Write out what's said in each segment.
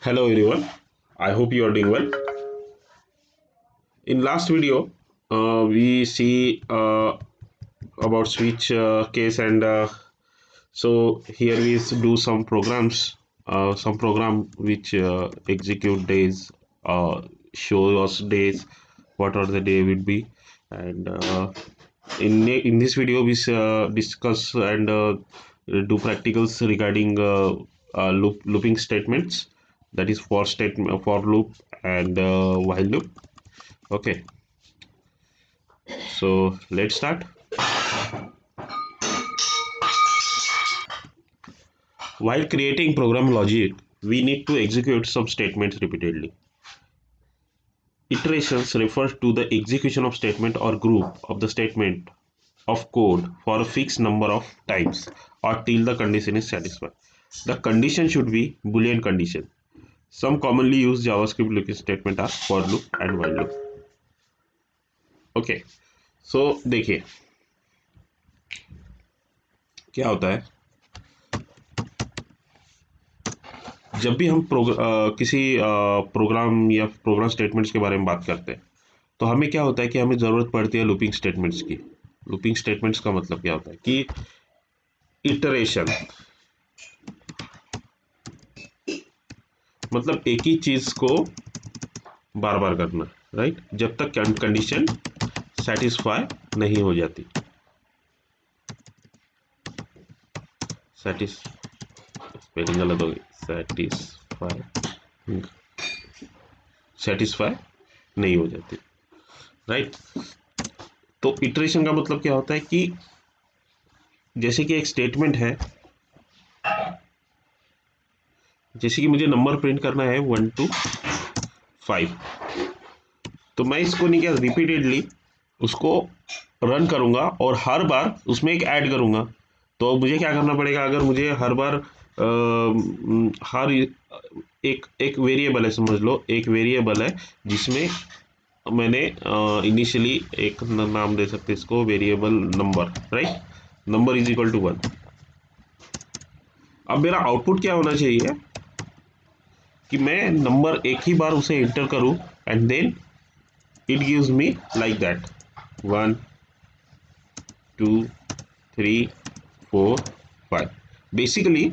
Hello everyone. I hope you are doing well. In last video, we see about switch case and so here we do some programs, some program which execute days, show us days, what are the day would be, and in this video we discuss and do practicals regarding looping statements, that is for statement for loop and while loop. Okay, so let's start. While creating program logic, we need to execute some statements repeatedly. Iterations refer to the execution of statement or group of the statement of code for a fixed number of times or till the condition is satisfied. The condition should be Boolean condition. Some commonly used JavaScript looking statement are for loop and while loop. Okay, so देखिए क्या होता है जब भी हम किसी programme या programme statements के बारे में बात करते हैं तो हमें क्या होता है कि हमें ज़रूरत पड़ती है लूपिंग स्टेटमेंट्स की। लूपिंग स्टेटमेंट्स का मतलब क्या होता है कि इटरेशन, मतलब एक ही चीज़ को बार बार करना, राइट, जब तक कंडीशन सेटिस्फाई नहीं हो जाती। स्पेलिंग गलत हो गई, सेटिस्फाई नहीं हो जाती, राइट। तो इटरेशन का मतलब क्या होता है कि जैसे कि एक स्टेटमेंट है, जैसे कि मुझे नंबर प्रिंट करना है 1 to 5, तो मैं इसको नहीं क्या रिपीटेडली उसको रन करूंगा और हर बार उसमें एक ऐड करूंगा। तो मुझे क्या करना पड़ेगा, अगर मुझे हर बार हर एक एक वेरिएबल है, समझ लो एक वेरिएबल है जिसमें मैंने इनिशियली एक नाम दे सकते इसको variable number, right, number is equal to 1। अब मेरा आउटपुट क्या होना चाहिए कि मैं नंबर एक ही बार उसे एंटर करूं and then it gives me like that 1 2 3 4 5। Basically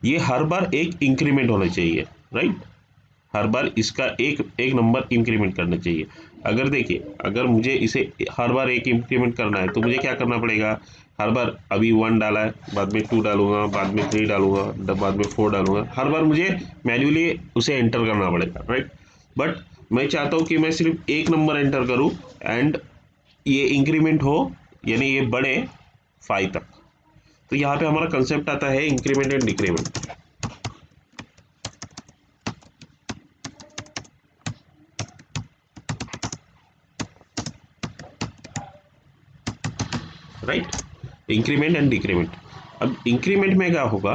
ये हर बार एक इंक्रीमेंट होना चाहिए, राइट, हर बार इसका एक एक नंबर इंक्रीमेंट करना चाहिए। अगर देखिए, अगर मुझे इसे हर बार एक इंक्रीमेंट करना है तो मुझे क्या करना पड़ेगा, हर बार अभी 1 डाला है, बाद में 2 डालूंगा, बाद में 3 डालूंगा, बाद में 4 डालूंगा, हर बार मुझे मैन्युअली उसे एंटर करना पड़ेगा, राइट। बट मैं चाहता हूँ कि मैं सिर्फ एक नंबर एंटर करूँ एंड ये इंक्रीमेंट हो, यानी ये बढ़े 5 तक। तो यहाँ पे हमारा कंसेप्ट आता है increment and decrement, right, increment and decrement. अब इंक्रीमेंट में क्या होगा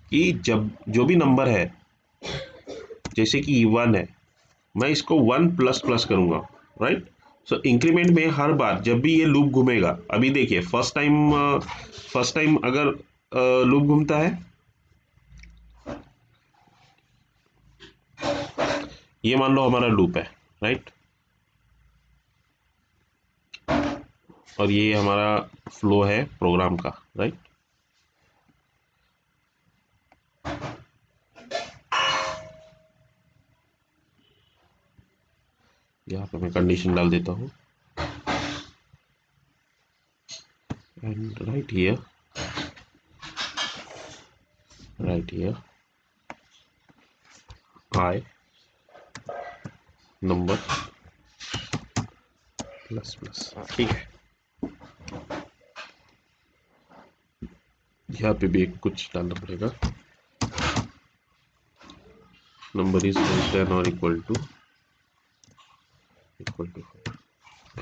कि जब जो भी नंबर है, जैसे कि 1 है, मैं इसको 1 प्लस प्लस करूंगा, राइट। सो इंक्रीमेंट में हर बार जब भी ये लूप घूमेगा, अभी देखिए फर्स्ट टाइम अगर लूप घूमता है, ये मान लो हमारा लूप है, राइट, और ये हमारा फ्लो है प्रोग्राम का, राइट। यहाँ पे मैं कंडीशन डाल देता हूँ and right here I number plus plus, ठीक है। यहाँ पे भी एक कुछ डालना पड़ेगा, नंबर इज लेस देन और इक्वल टू 4।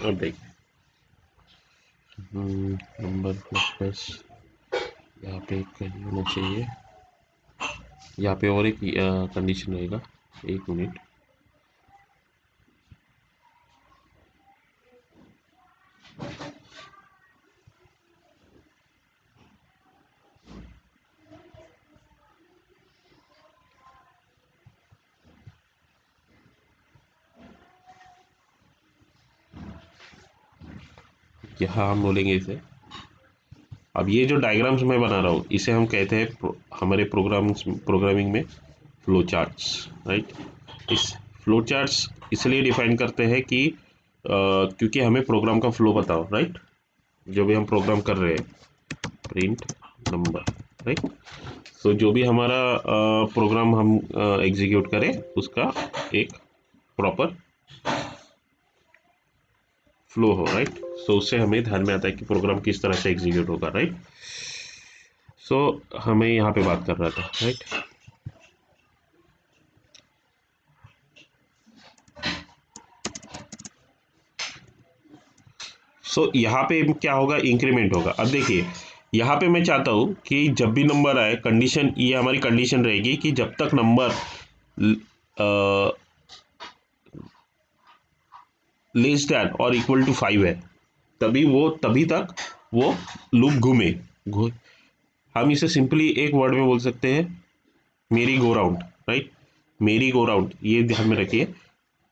अब देखिए नंबर प्लस प्लस यहाँ पे एक होना चाहिए, यहाँ पे और एक कंडीशन रहेगा, एक मिनट। यहाँ हम बोलेंगे इसे। अब ये जो डायग्राम्स मैं बना रहा हूँ इसे हम कहते हैं हमारे प्रोग्रामिंग में फ्लो चार्ट्स, राइट। इस फ्लो चार्ट्स इसलिए डिफाइन करते हैं कि क्योंकि हमें प्रोग्राम का फ्लो बताओ, राइट। जो भी हम प्रोग्राम कर रहे हैं, प्रिंट नंबर, राइट। सो जो भी हमारा प्रोग्राम हम एग्जीक्यूट करें उसका एक प्रॉपर फ्लो हो, राइट। सो उससे हमें ध्यान में आता है कि प्रोग्राम किस तरह से एग्जीक्यूट होगा, राइट। सो हमें यहाँ पे बात कर रहा था, राइट। सो यहाँ पे क्या होगा, इंक्रीमेंट होगा। अब देखिए यहाँ पे मैं चाहता हूँ कि जब भी नंबर आए, कंडीशन, ये हमारी कंडीशन रहेगी कि जब तक नंबर लेस दैन और इक्वल टू 5 है तभी तक वो लूप घूमे। हम इसे सिंपली एक वर्ड में बोल सकते हैं, मेरी गो राउंड, राइट। मेरी गो राउंड, ये ध्यान में रखिए।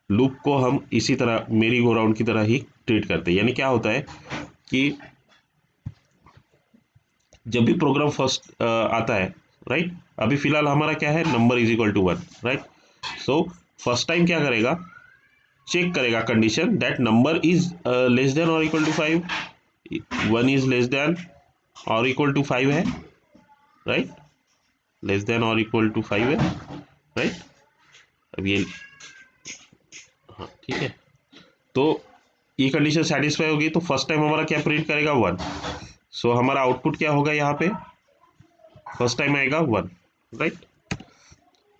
लूप को हम इसी तरह मेरी गो राउंड की तरह ही ट्रीट करते हैं। यानी क्या होता है कि जब भी प्रोग्राम फर्स्ट आता है, राइट। अभी फिलहाल हमारा क्या है, number is equal to 1, right. So first time क्या करेगा, चेक करेगा condition that number is less than और equal to 5, 1 is less than और इक्वल टू 5 है, राइट। लेस देन और इक्वल टू 5 है, राइट। अब ये, हाँ ठीक है। तो ये कंडीशन सेटिस्फाई होगी तो फर्स्ट टाइम हमारा क्या प्रिंट करेगा, 1। सो हमारा आउटपुट क्या होगा, यहाँ पे फर्स्ट टाइम आएगा 1, राइट।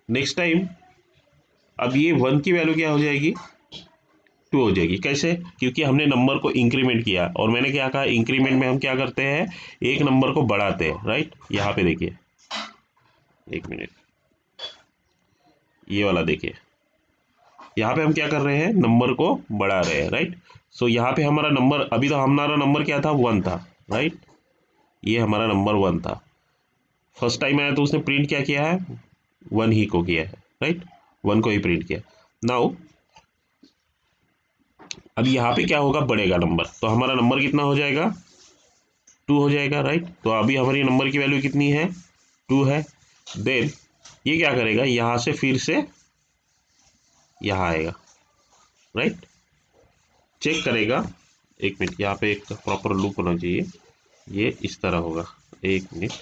नेक्स्ट टाइम अब ये 1 की वैल्यू क्या हो जाएगी, 2 हो जाएगी। कैसे, क्योंकि हमने नंबर को इंक्रीमेंट किया और मैंने क्या कहा, इंक्रीमेंट में हम क्या करते हैं, एक नंबर को बढ़ाते हैं, राइट। यहाँ पे देखिए, एक मिनट, ये वाला देखिए, यहाँ पे हम क्या कर रहे हैं, नंबर को बढ़ा रहे हैं, राइट। सो यहाँ पे हमारा नंबर, अभी तो हमारा नंबर क्या था, 1 था, राइट। ये हमारा नंबर 1 था। फर्स्ट टाइम आया तो उसने प्रिंट क्या किया है, 1 ही को किया है, राइट। 1 को ही प्रिंट किया। नाउ अब यहाँ पे क्या होगा, बढ़ेगा नंबर, तो हमारा नंबर कितना हो जाएगा, 2 हो जाएगा, राइट। तो अभी हमारी नंबर की वैल्यू कितनी है, 2 है। देन ये क्या करेगा, यहाँ से फिर से यहाँ आएगा, राइट। चेक करेगा, एक मिनट, यहाँ पे एक प्रॉपर लूप होना चाहिए, ये इस तरह होगा, एक मिनट।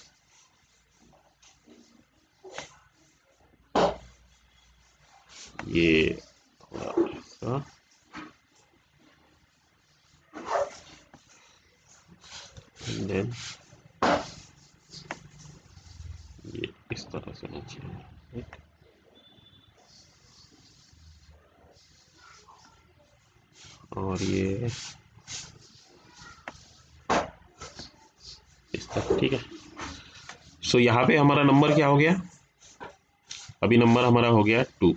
ये थोड़ा ऐसा, देन ये इस तरह से होना चाहिए, राइट। और ये इस तरह, ठीक है। सो यहाँ पे हमारा नंबर क्या हो गया, अभी नंबर हमारा हो गया 2।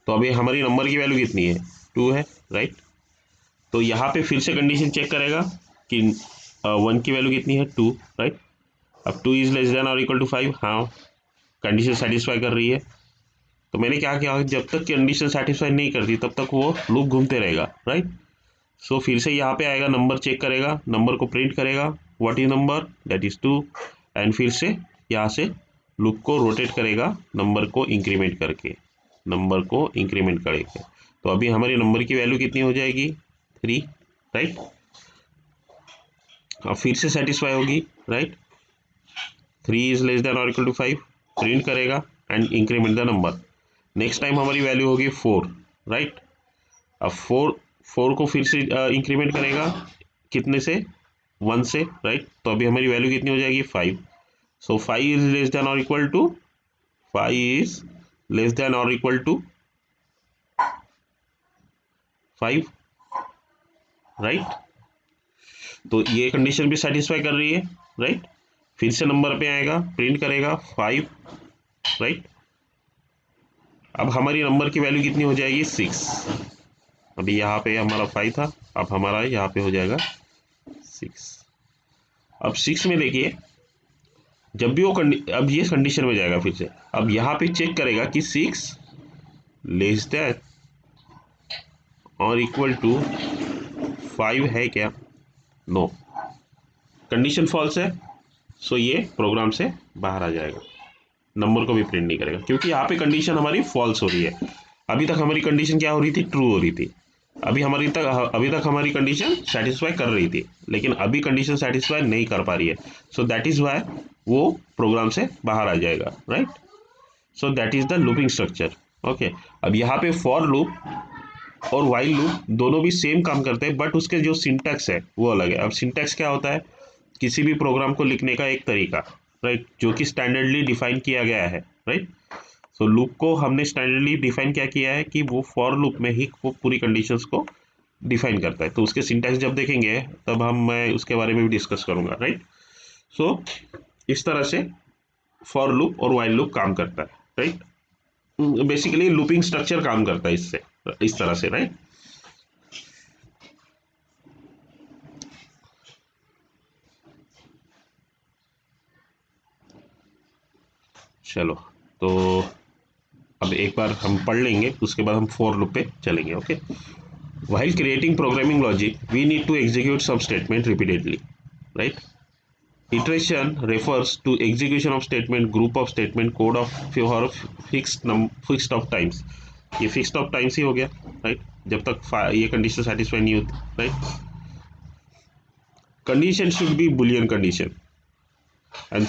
तो अभी हमारी नंबर की वैल्यू कितनी है, 2 है, राइट। तो यहाँ पे फिर से कंडीशन चेक करेगा कि 1 की वैल्यू कितनी है, 2, राइट। अब 2 इज लेस देन और इक्वल टू 5, हाँ कंडीशन सेटिस्फाई कर रही है। तो मैंने क्या किया, जब तक कंडीशन सेटिस्फाई नहीं करती तब तक वो लूप घूमते रहेगा, राइट। सो फिर से यहाँ पे आएगा, नंबर चेक करेगा, नंबर को प्रिंट करेगा, what is number, that is 2। And फिर से यहाँ से लूप को रोटेट करेगा, नंबर को इंक्रीमेंट करके, नंबर को इंक्रीमेंट करेगा। तो अभी हमारी नंबर की वैल्यू कितनी हो जाएगी, 3, राइट। अब फिर से सेटिस्फाई होगी, राइट। 3 इज लेस देन और इक्वल टू 5, प्रिंट करेगा and increment the number. Next time हमारी वैल्यू होगी 4, राइट। अब 4 को फिर से इंक्रीमेंट करेगा, कितने से, 1 से, राइट। तो अभी हमारी वैल्यू कितनी हो जाएगी, 5। सो 5 इज लेस देन और equal to 5 is less than और इक्वल टू 5, राइट। तो ये कंडीशन भी सेटिस्फाई कर रही है, राइट। फिर से नंबर पे आएगा, प्रिंट करेगा 5, राइट। अब हमारी नंबर की वैल्यू कितनी हो जाएगी, 6। अभी यहाँ पे हमारा 5 था, अब हमारा यहाँ पे हो जाएगा 6। अब 6 में देखिए, जब भी वो अब ये कंडीशन में जाएगा फिर से, अब यहाँ पे चेक करेगा कि 6 लेस देन और इक्वल टू 5 है क्या, नो, कंडीशन फॉल्स है, सो ये प्रोग्राम से बाहर आ जाएगा, नंबर को भी प्रिंट नहीं करेगा, क्योंकि यहाँ पे कंडीशन हमारी फॉल्स हो रही है। अभी तक हमारी कंडीशन क्या हो रही थी, ट्रू हो रही थी। अभी तक हमारी कंडीशन सेटिस्फाई कर रही थी, लेकिन अभी कंडीशन सेटिस्फाई नहीं कर पा रही है, सो दैट इज वाई वो प्रोग्राम से बाहर आ जाएगा, right. So that is the looping structure. Okay, अब यहाँ पे फॉर लूप और वाइल लूप दोनों भी सेम काम करते हैं, बट उसके जो सिंटैक्स है वो अलग है। अब सिंटैक्स क्या होता है, किसी भी प्रोग्राम को लिखने का एक तरीका, राइट, जो कि स्टैंडर्डली डिफाइन किया गया है, राइट। सो लूप को हमने स्टैंडर्डली डिफाइन क्या किया है कि वो फॉर लूप में ही वो पूरी कंडीशंस को डिफाइन करता है। तो उसके सिंटैक्स जब देखेंगे तब मैं उसके बारे में भी डिस्कस करूंगा, राइट। सो इस तरह से फॉर लूप और वाइल लूप काम करता है, राइट। बेसिकली लूपिंग स्ट्रक्चर काम करता है इससे, इस तरह से, राइट। चलो, तो अब एक बार हम पढ़ लेंगे, उसके बाद हम फॉर लूप पे चलेंगे। Okay, while creating programming logic we need to execute some statement repeatedly, right? Iteration refers to execution of statement, group of statement, code of for fixed of times। ये फिक्स्ड ऑफ टाइम्स ही हो गया, right, जब तक ये condition satisfy नहीं होती, right. Condition should be Boolean condition, and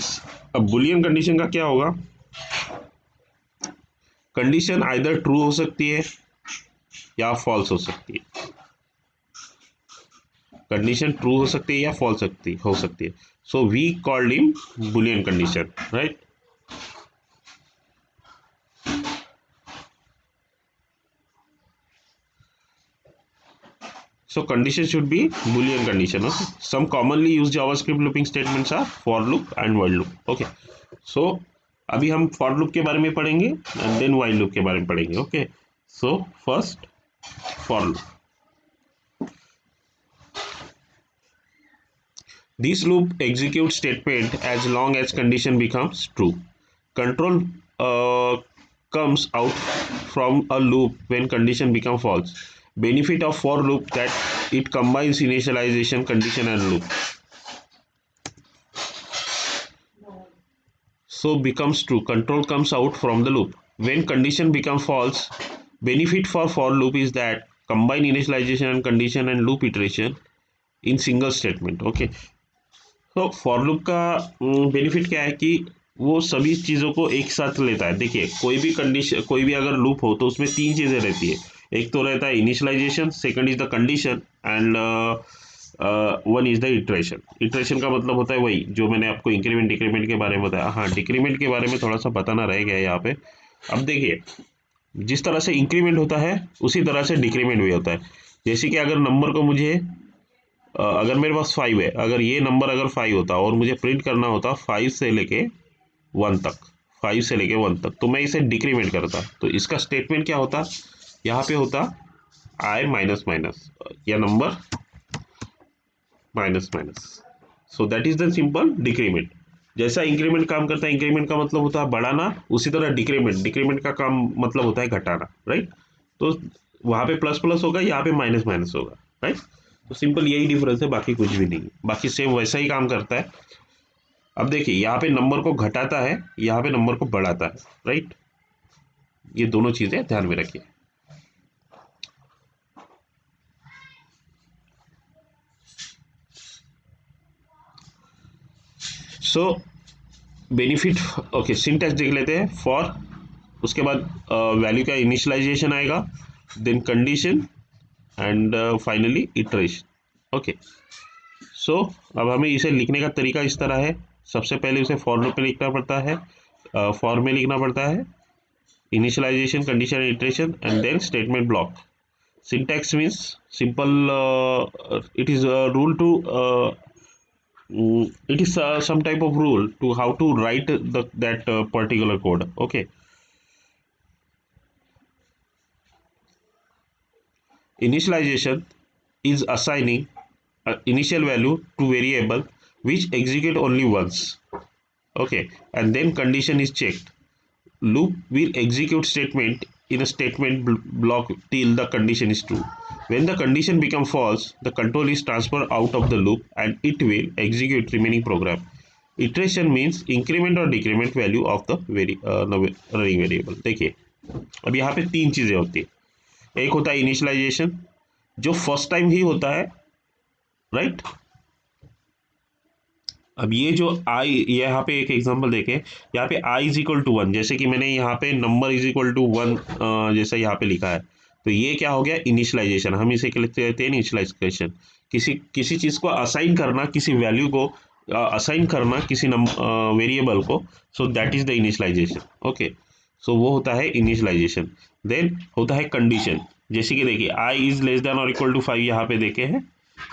अब Boolean condition का क्या होगा, कंडीशन आइदर ट्रू हो सकती है या फॉल्स हो सकती है। कंडीशन ट्रू हो सकती है या फॉल्स हो सकती है। So we called him Boolean condition, right. So condition should be Boolean condition. Okay. Some commonly used JavaScript looping statements are for loop and while loop. Okay. So अभी हम for loop के बारे में पढ़ेंगे and then while loop के बारे में पढ़ेंगे. Okay. So first for loop. This loop executes statement as long as condition becomes true. Control comes out from a loop when condition becomes false. Benefit of for loop that it combines initialization, condition and loop. So becomes true. Control comes out from the loop. When condition becomes false, benefit for loop is that combine initialization and condition and loop iteration in single statement. Okay. तो for loop का benefit क्या है कि वो सभी चीज़ों को एक साथ लेता है। देखिए, कोई भी कंडीशन, कोई भी अगर लूप हो तो उसमें तीन चीज़ें रहती है। एक तो रहता है initialization, second is the condition and one is the iteration. Iteration का मतलब होता है वही जो मैंने आपको इंक्रीमेंट डिक्रीमेंट के बारे में बताया। हाँ, डिक्रीमेंट के बारे में थोड़ा सा बताना रह गया यहाँ पे। अब देखिए, जिस तरह से इंक्रीमेंट होता है उसी तरह से डिक्रीमेंट भी होता है। जैसे कि अगर नंबर को मुझे अगर मेरे पास 5 है, अगर ये नंबर अगर 5 होता और मुझे प्रिंट करना होता 5 से लेके 1 तक, 5 से लेके 1 तक, तो मैं इसे डिक्रीमेंट करता। तो इसका स्टेटमेंट क्या होता, यहाँ पे होता आई माइनस माइनस या number minus minus. So that is the simple decrement. जैसा इंक्रीमेंट काम करता है, इंक्रीमेंट का मतलब होता है बढ़ाना, उसी तरह डिक्रीमेंट का काम मतलब होता है घटाना, राइट। तो वहाँ पे प्लस प्लस होगा, यहाँ पे माइनस माइनस होगा, राइट। तो सिंपल यही डिफरेंस है, बाकी कुछ भी नहीं, बाकी सेम वैसा ही काम करता है। अब देखिए, यहाँ पे नंबर को घटाता है, यहाँ पे नंबर को बढ़ाता है, राइट। ये दोनों चीजें ध्यान में रखिए। सो बेनिफिट, ओके, सिंटैक्स देख लेते हैं। फॉर, उसके बाद वैल्यू का इनिशियलाइजेशन आएगा, then condition and finally iteration. Okay, so अब हमें इसे लिखने का तरीका इस तरह है। सबसे पहले उसे फॉर लूप में लिखना पड़ता है, फॉर में लिखना पड़ता है initialization, condition, iteration, and then statement block. Syntax means simple, it is a rule to it is some type of rule to how to write that particular code. Okay. Initialization is assigning initial value to variable which execute only once. Okay, and then condition is checked. Loop will execute statement in a statement block till the condition is true. When the condition becomes false, the control is transferred out of the loop and it will execute remaining program. Iteration means increment और decrement value of the running variable. देखिए अब यहाँ पे तीन चीजें होती है. एक होता है इनिशियलाइजेशन जो फर्स्ट टाइम ही होता है, राइट. अब ये जो आई, यहाँ पे एक एग्जांपल देखें, यहाँ पे आई इज इक्वल टू 1, जैसे कि मैंने यहाँ पे नंबर इज इक्वल टू 1 जैसा यहाँ पे लिखा है, तो ये क्या हो गया, इनिशियलाइजेशन. हम इसे कहते हैं इनिशियलाइजेशन. किसी चीज़ को असाइन करना, किसी वैल्यू को असाइन करना किसी वेरिएबल को, so that is the initialization. Okay, so वो होता है इनिशियलाइजेशन. देन होता है कंडीशन, जैसे कि देखिए आई इज लेस देन और इक्वल टू 5 यहाँ पे देखे हैं,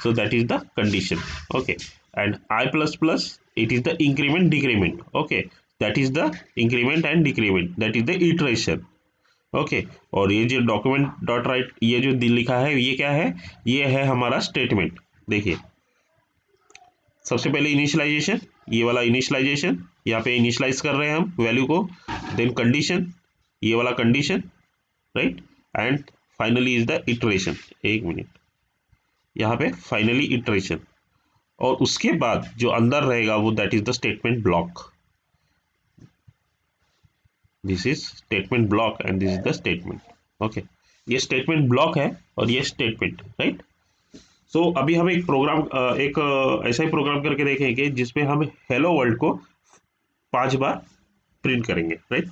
so that is the condition. Okay, and I plus plus, it is the increment decrement. Okay, that is the increment and decrement, that is the iteration. Okay, और ये जो document dot right ये जो लिखा है ये क्या है, ये है हमारा स्टेटमेंट. देखिए सबसे पहले इनिशियलाइजेशन, ये वाला इनिशियलाइजेशन, यहाँ पे इनिशियलाइज कर रहे हैं हम वैल्यू को. देन कंडीशन, ये वाला condition, right. And finally is the iteration. एक मिनट, यहाँ पे फाइनली इटरेशन, और उसके बाद जो अंदर रहेगा वो that is the statement block. This is statement block and this is the statement. Okay, ये स्टेटमेंट ब्लॉक है और ये स्टेटमेंट, राइट. सो अभी हम एक प्रोग्राम ऐसा ही प्रोग्राम करके देखेंगे जिसमें हम हेलो वर्ल्ड को 5 बार प्रिंट करेंगे, राइट.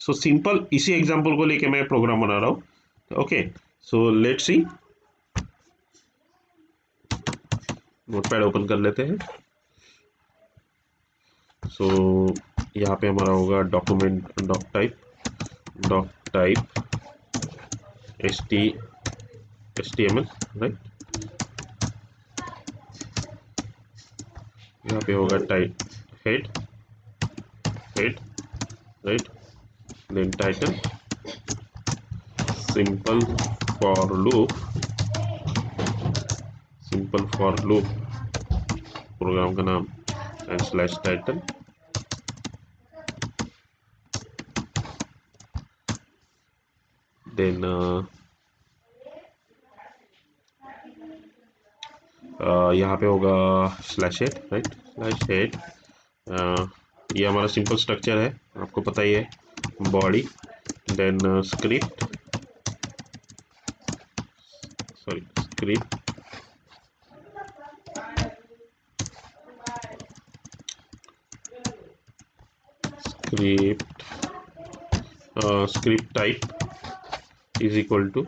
सो सिंपल इसी एग्जांपल को लेके मैं प्रोग्राम बना रहा हूँ. Okay, so let's see. Notepad open कर लेते हैं. सो यहाँ पे हमारा होगा document doc type HTML, right. यहाँ पे होगा type head, right. Then title simple for loop program का नाम एंड स्लैश टाइटल. देन यहाँ पे होगा slash head, right. Slash head, ये हमारा सिंपल स्ट्रक्चर है, आपको पता ही है. Body, then script script type is equal to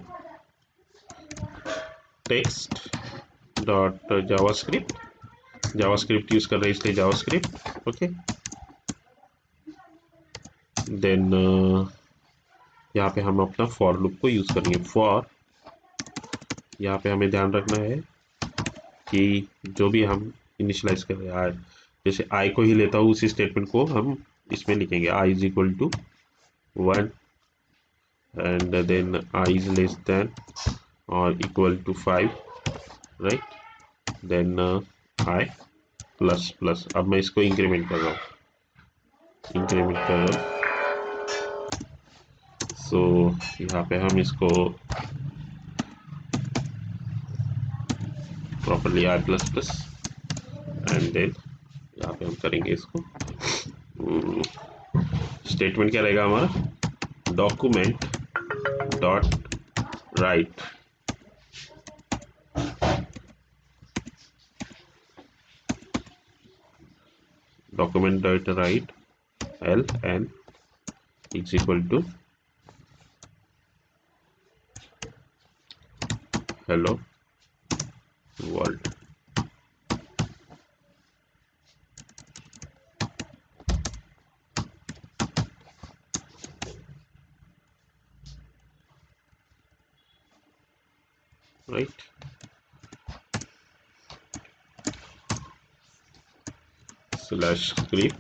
text dot javascript use कर रहे हैं इसलिए javascript. ओके, देन यहाँ पे हम अपना फॉर लूप को यूज करेंगे. फॉर, यहाँ पे हमें ध्यान रखना है कि जो भी हम इनिशियलाइज कर रहे हैं, जैसे आई को ही लेता हूँ उसी स्टेटमेंट को हम इसमें लिखेंगे. I is equal to 1 and then I is less than or equal to 5, right. then I plus plus. अब मैं इसको इंक्रीमेंट कर रहा हूँ, सो यहाँ पे हम इसको properly I plus plus and then यहाँ पे हम करेंगे इसको. स्टेटमेंट क्या रहेगा हमारा, document dot write L and is equal to hello world. Right, slash script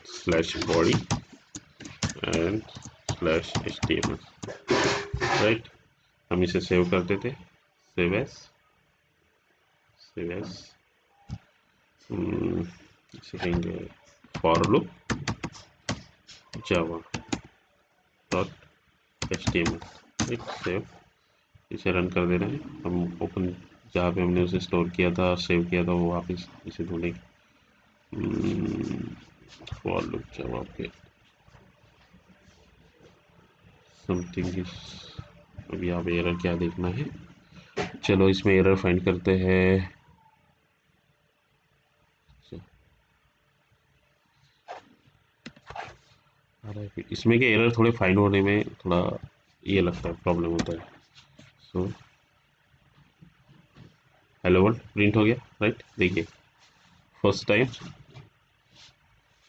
slash body and slash HTML, right. हम इसे सेव कर देते, सेव एस इसे कहेंगे for loop Java dot HTML save. इसे रन कर दे रहे हैं हम। ओपन जहाँ पे हमने उसे स्टोर किया था, सेव किया था, वो वापस इसे ढूंढेंगे। फॉर लूप जावा पे समथिंग इज, अब यहाँ पे एरर क्या देखना है। चलो इसमें एरर फाइंड करते हैं। इसमें के एरर थोड़े फाइंड होने में थोड़ा ये लगता है, प्रॉब्लम होता है। सो हेलो वर्ल्ड प्रिंट हो गया, राइट। देखिए first time,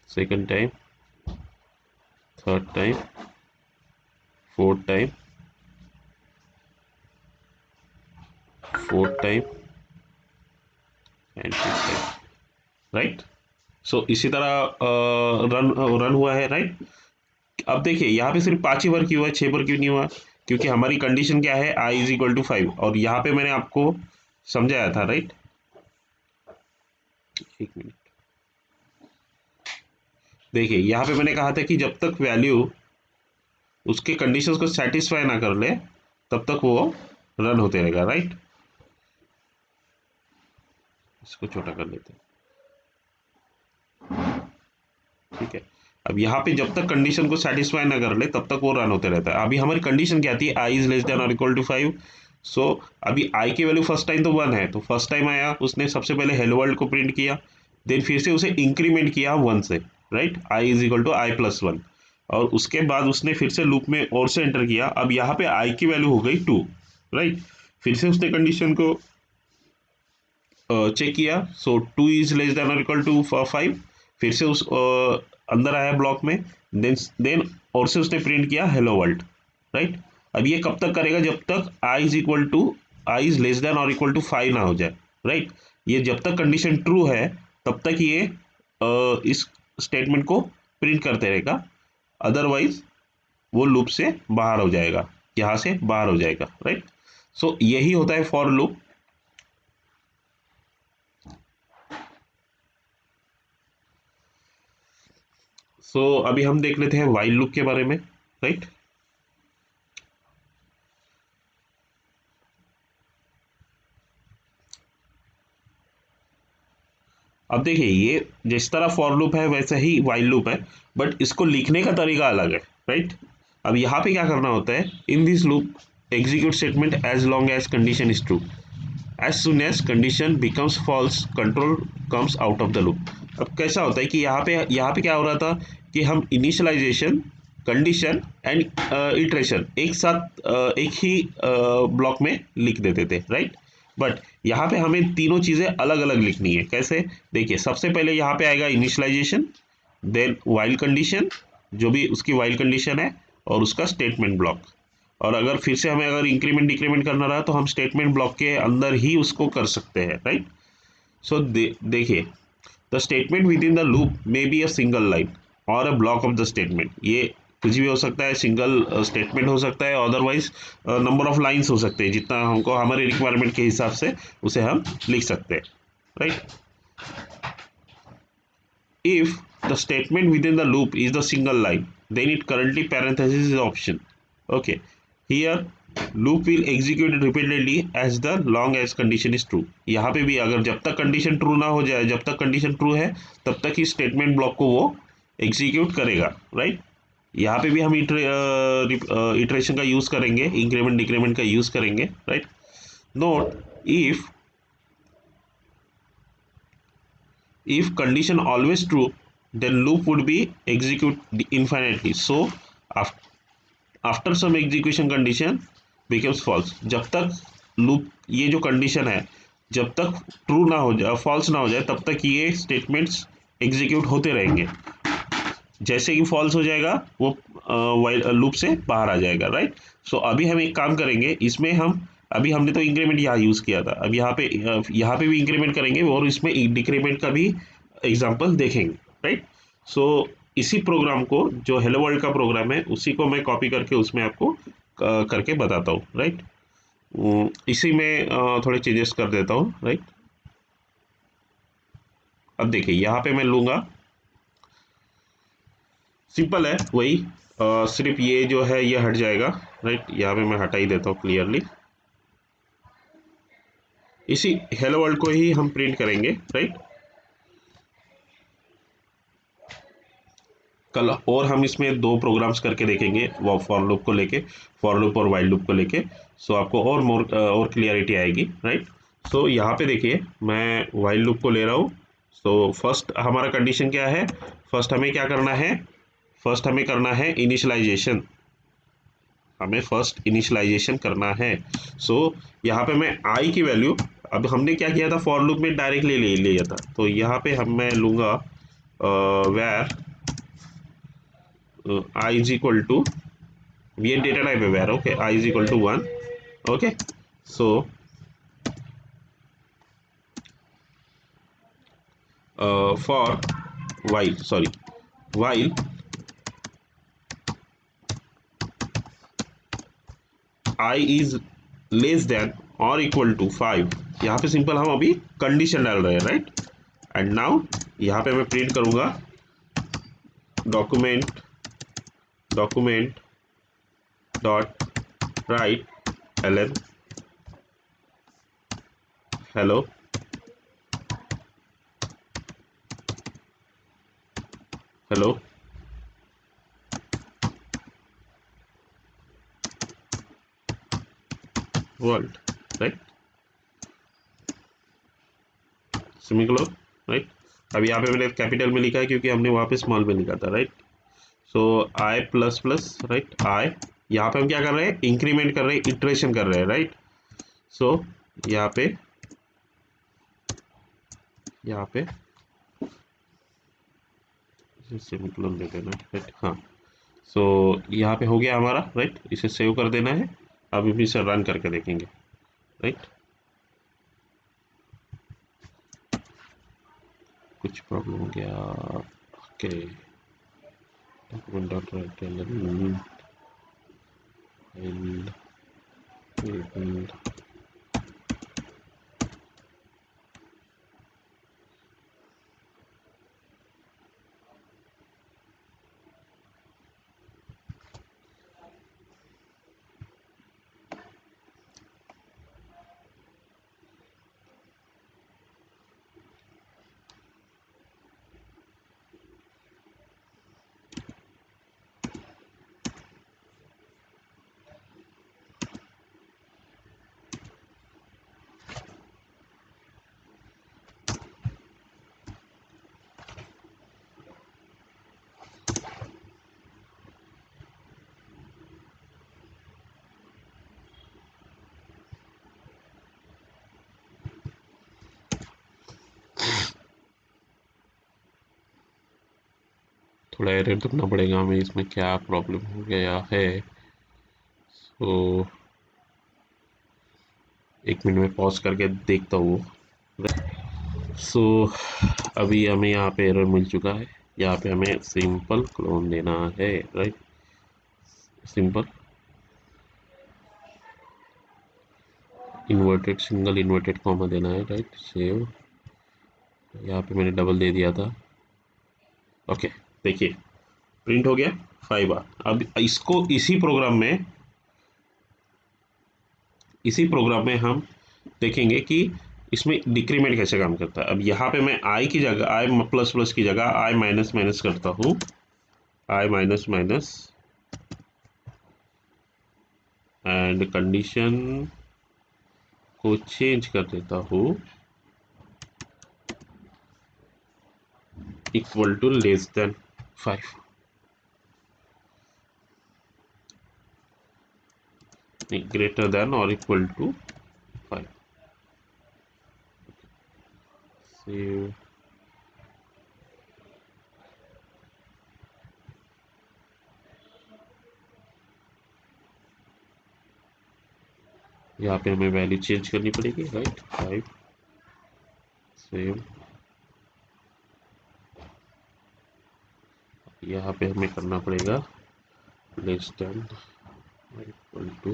second time, third time, fourth time, fourth time and fifth time, right. So इसी तरह रन रन हुआ है, राइट। अब देखिए यहाँ पे सिर्फ 5 ही बार क्यों हुआ है, 6 बार क्यों नहीं हुआ, क्योंकि हमारी कंडीशन क्या है, i इज इक्वल टू 5, और यहाँ पे मैंने आपको समझाया था, राइट। एक मिनट, देखिए यहाँ पे मैंने कहा था कि जब तक वैल्यू उसके कंडीशंस को सेटिस्फाई ना कर ले तब तक वो रन होते रहेगा, राइट। इसको छोटा कर लेते हैं, ठीक है। अब यहाँ पे जब तक कंडीशन को सेटिस्फाई ना कर ले तब तक वो रन होते रहता है। अभी हमारी कंडीशन क्या थी, i इज लेस देन और इक्वल टू 5। सो अभी i की वैल्यू फर्स्ट टाइम तो 1 है, तो फर्स्ट टाइम आया, उसने सबसे पहले हेलो वर्ल्ड को प्रिंट किया, देन फिर से उसे इंक्रीमेंट किया 1 से, right. i is equal to i plus 1, और उसके बाद उसने फिर से लूप में और से एंटर किया। अब यहाँ पे i की वैल्यू हो गई 2, राइट। फिर से उसने कंडीशन को चेक किया, सो 2 इज लेस देन और इक्वल टू 5। फिर से उस अंदर आया ब्लॉक में, देन और से उसने प्रिंट किया हेलो वर्ल्ड, राइट। अब ये कब तक करेगा, जब तक i is equal to i is less than और इक्वल टू 5 ना हो जाए, राइट। ये जब तक कंडीशन ट्रू है तब तक ये इस स्टेटमेंट को प्रिंट करते रहेगा, अदरवाइज वो लूप से बाहर हो जाएगा, यहाँ से बाहर हो जाएगा, राइट। सो यही होता है फॉर लूप। सो अभी हम देख लेते हैं वाइल लूप के बारे में, राइट। अब देखिए ये जिस तरह फॉर लूप है वैसा ही वाइल लूप है, बट इसको लिखने का तरीका अलग है, राइट। अब यहाँ पे क्या करना होता है, in this loop execute statement as long as condition is true, as soon as condition becomes false control comes out of the loop. अब कैसा होता है कि यहाँ पे क्या हो रहा था कि हम इनिशियलाइजेशन, कंडीशन एंड इटरेशन एक साथ एक ही ब्लॉक में लिख देते थे, राइट। बट यहाँ पे हमें तीनों चीज़ें अलग अलग लिखनी है। कैसे, देखिए सबसे पहले यहाँ पे आएगा इनिशियलाइजेशन, देन वाइल कंडीशन, जो भी उसकी वाइल कंडीशन है, और उसका स्टेटमेंट ब्लॉक। और अगर फिर से हमें अगर इंक्रीमेंट डिक्रीमेंट करना रहा तो हम स्टेटमेंट ब्लॉक के अंदर ही उसको कर सकते हैं, राइट। सो देखिए the statement within the loop may be a single line और a block of the statement. ये कुछ भी हो सकता है, सिंगल स्टेटमेंट हो सकता है, अदरवाइज नंबर ऑफ लाइन्स हो सकते हैं, जितना हमको हमारे रिक्वायरमेंट के हिसाब से उसे हम लिख सकते हैं, right. If the statement within the loop is the single line, then it currently parenthesis is option. Okay. Here loop will execute repeatedly as the long as condition is true. यहाँ पे भी अगर जब तक कंडीशन ट्रू ना हो जाए, जब तक कंडीशन ट्रू है तब तक ही स्टेटमेंट ब्लॉक को वो एग्जीक्यूट करेगा, राइट। यहाँ पे भी हम इटरेशन का यूज करेंगे, इंक्रीमेंट डिक्रीमेंट का यूज करेंगे, right. Note, if condition always true, then loop would be execute infinitely. So after some execution condition becomes false. जब तक लूप ये जो कंडीशन है जब तक ट्रू ना हो जाए, फॉल्स ना हो जाए, तब तक ये स्टेटमेंट्स एग्जीक्यूट होते रहेंगे। जैसे ही फॉल्स हो जाएगा वो लूप से बाहर आ जाएगा, राइट। सो अभी हम एक काम करेंगे, इसमें हम अभी हमने तो इंक्रीमेंट यहाँ यूज़ किया था, अब यहाँ पे भी इंक्रीमेंट करेंगे और इसमें डिक्रीमेंट का भी एग्जांपल देखेंगे, राइट। सो इसी प्रोग्राम को, जो हेलो वर्ल्ड का प्रोग्राम है, उसी को मैं कॉपी करके उसमें आपको करके बताता हूँ, राइट। इसी में थोड़े चेंजेस कर देता हूँ, राइट। अब देखिए यहाँ पे मैं लूँगा सिंपल है वही। सिर्फ ये जो है ये हट जाएगा, राइट। यहाँ पे मैं हटा ही देता हूँ क्लियरली। इसी हेलो वर्ल्ड को ही हम प्रिंट करेंगे, राइट। कल और हम इसमें दो प्रोग्राम्स करके देखेंगे, वो फॉर लूप को लेके, फॉर लूप और वाइल लूप को लेके। सो आपको और क्लियरिटी आएगी, राइट। सो यहाँ पे देखिए मैं वाइल लूप को ले रहा हूँ। सो फर्स्ट हमारा कंडीशन क्या है, फर्स्ट हमें क्या करना है, फर्स्ट हमें करना है इनिशियलाइजेशन, हमें फर्स्ट इनिशियलाइजेशन करना है। सो यहाँ पे मैं आई की वैल्यू, अब हमने क्या किया था फॉर लूप में डायरेक्टली ले लिया था, तो यहाँ पे हम मैं लूँगा var i is equal to, ये डेटा टाइप है var, okay, i is equal to 1, okay. So for while, sorry, while i is less than और इक्वल टू 5, यहाँ पे सिंपल हम अभी कंडीशन डाल रहे हैं, राइट। एंड नाउ यहाँ पे मैं प्रिंट करूंगा डॉक्यूमेंट डॉक्यूमेंट डॉट राइट एलन hello hello world, right, semicolon, right. अब यहाँ पे मैंने कैपिटल में लिखा है क्योंकि हमने वहाँ पे स्मॉल में लिखा था, राइट। सो आई प्लस प्लस, राइट, आई, यहाँ पे हम क्या कर रहे हैं, इंक्रीमेंट कर रहे हैं, इटरेशन कर रहे हैं, राइट। सो यहाँ पे सेमीकोलन दे देना, राइट, हाँ। सो यहाँ पे हो गया हमारा, राइट, इसे सेव कर देना है। अब इसे से रन करके देखेंगे, राइट। कुछ प्रॉब्लम हो गया, ओके। डॉक्यूमेंट डॉट राइट एलन एंड थोड़ा एरर देखना पड़ेगा हमें, इसमें क्या प्रॉब्लम हो गया है। तो एक मिनट में पॉज करके देखता हूँ। सो अभी हमें यहाँ पे एरर मिल चुका है, यहाँ पे हमें सिंपल क्लोन देना है, right. Simple inverted single inverted comma देना है, राइट। सेव, यहाँ पे मैंने डबल दे दिया था, ओके। देखिए प्रिंट हो गया 5 बार। अब इसको इसी प्रोग्राम में हम देखेंगे कि इसमें डिक्रीमेंट कैसे काम करता है। अब यहाँ पे मैं आई की जगह, आई प्लस प्लस की जगह आई माइनस माइनस करता हूँ, i minus minus and condition को चेंज कर देता हूँ equal to less than 5, greater than और इक्वल टू 5। सेव, यहाँ पे हमें वैल्यू चेंज करनी पड़ेगी, राइट, 5। सेव, यहाँ पे हमें करना पड़ेगा less than equal to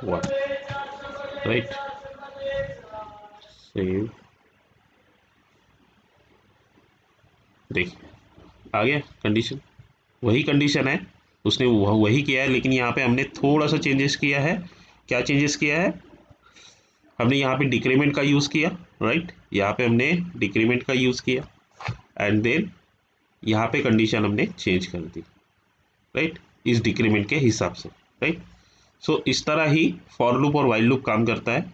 1, right. Save, देखिए आ गया कंडीशन, वही कंडीशन है, उसने वही किया है, लेकिन यहाँ पे हमने थोड़ा सा चेंजेस किया है। क्या चेंजेस किया है? हमने यहाँ पे डिक्रीमेंट का यूज़ किया, राइट, यहाँ पे हमने डिक्रीमेंट का यूज़ किया, एंड देन यहाँ पे कंडीशन हमने चेंज कर दी, राइट, इस डिक्रीमेंट के हिसाब से, राइट। सो इस तरह ही फॉर लूप और वाइल लूप काम करता है।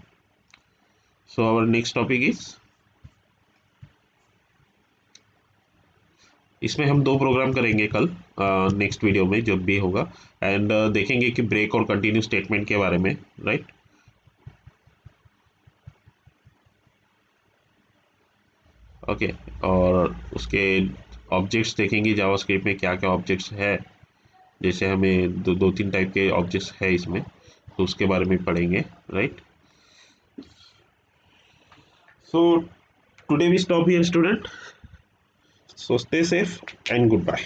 So our next topic is, इसमें हम दो प्रोग्राम करेंगे कल नेक्स्ट वीडियो में जब भी होगा, एंड देखेंगे कि ब्रेक और कंटिन्यू स्टेटमेंट के बारे में, राइट। ओके, और उसके ऑब्जेक्ट्स देखेंगे जावास्क्रिप्ट में क्या क्या ऑब्जेक्ट्स है, जैसे हमें दो तीन टाइप के ऑब्जेक्ट्स है इसमें, तो उसके बारे में पढ़ेंगे, right. So today we stop here student, so stay safe and good bye.